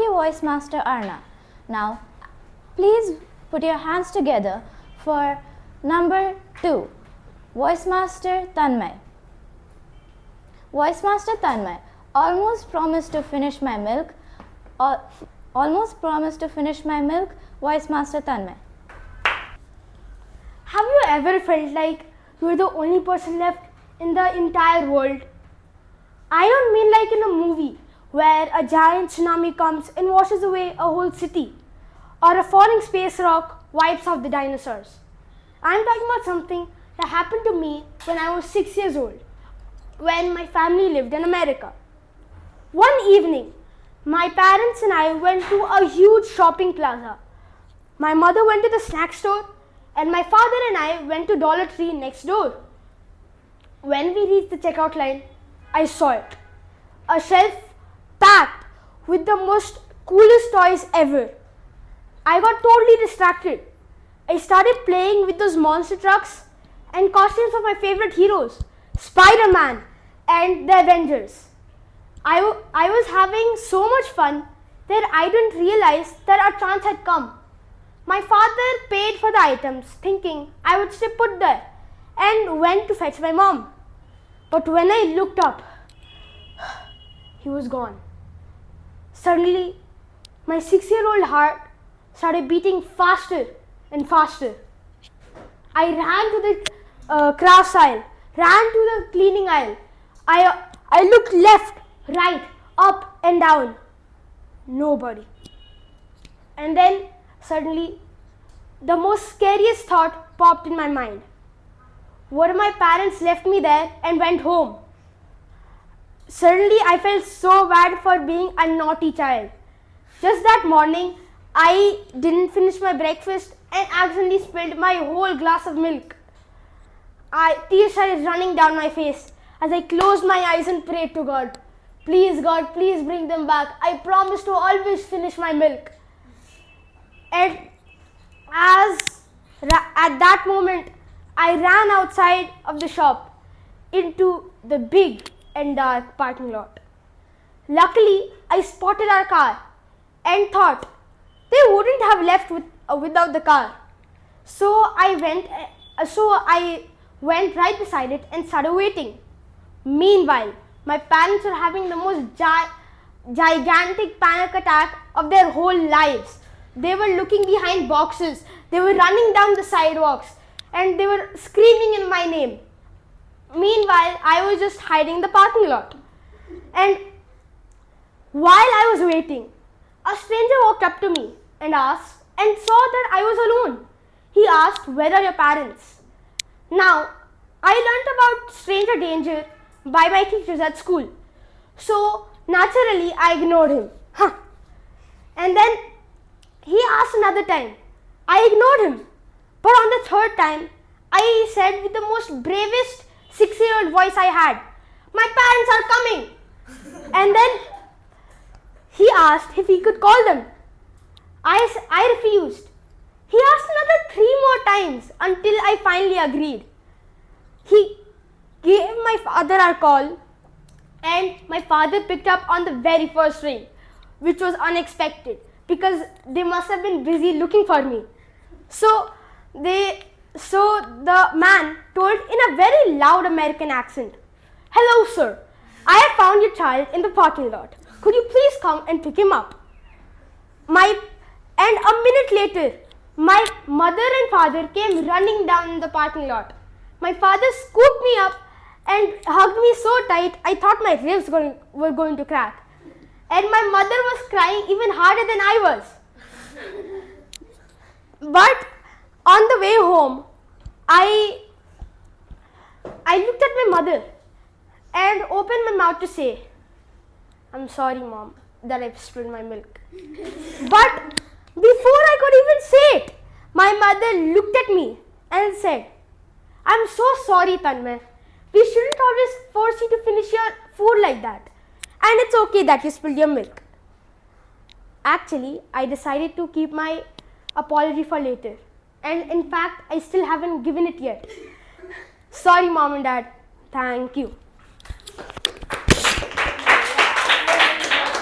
you, Voice Master Arna. Now, please put your hands together for number 2, Voice Master Tanmay. Voice Master Tanmay, almost promised to finish my milk. Almost promised to finish my milk, Voice Master Tanmay. Have you ever felt like you're the only person left in the entire world? I don't mean like in a movie where a giant tsunami comes and washes away a whole city, or a falling space rock wipes out the dinosaurs. I'm talking about something that happened to me when I was 6 years old, when my family lived in America. One evening, my parents and I went to a huge shopping plaza. My mother went to the snack store and my father and I went to Dollar Tree next door. When we reached the checkout line, I saw it. A shelf packed with the most coolest toys ever. I got totally distracted. I started playing with those monster trucks and costumes of my favorite heroes, Spider-Man and the Avengers. I was having so much fun that I didn't realize that our chance had come. My father paid for the items, thinking I would stay put there, and went to fetch my mom. But when I looked up, he was gone. Suddenly, my 6-year-old heart started beating faster and faster. I ran to the crafts aisle, ran to the cleaning aisle. I looked left, right, up and down. Nobody. And then suddenly, the most scariest thought popped in my mind. What if my parents left me there and went home? Suddenly, I felt so bad for being a naughty child. Just that morning, I didn't finish my breakfast and accidentally spilled my whole glass of milk. Tears started running down my face as I closed my eyes and prayed to God. Please, God, please bring them back. I promise to always finish my milk. And at that moment, I ran outside of the shop into the big and dark parking lot. Luckily, I spotted our car and thought they wouldn't have left without the car. So I went right beside it and started waiting. Meanwhile, my parents were having the most gigantic panic attack of their whole lives. They were looking behind boxes, they were running down the sidewalks, and they were screaming in my name. Meanwhile, I was just hiding in the parking lot. And while I was waiting, a stranger walked up to me and saw that I was alone. He asked, "Where are your parents?" Now, I learnt about stranger danger by my teachers at school. So, naturally, I ignored him. And then he asked another time. I ignored him. But on the third time, I said with the most bravest 6-year-old voice I had, "My parents are coming." And then he asked if he could call them. I refused. He asked another 3 more times until I finally agreed. He gave my father our call, and my father picked up on the very first ring, which was unexpected because they must have been busy looking for me. So the man told in a very loud American accent, "Hello, sir. I have found your child in the parking lot. Could you please come and pick him up?" And a minute later, my mother and father came running down in the parking lot. My father scooped me up and hugged me so tight I thought my ribs were going to crack. And my mother was crying even harder than I was. But on the way home, I looked at my mother and opened my mouth to say, "I'm sorry, Mom, that I've spilled my milk." But before I could even say it, my mother looked at me and said, "I'm so sorry, Tanmay. We shouldn't always force you to finish your food like that. And it's okay that you spilled your milk." Actually, I decided to keep my apology for later. And in fact, I still haven't given it yet. Sorry, Mom and Dad. Thank you.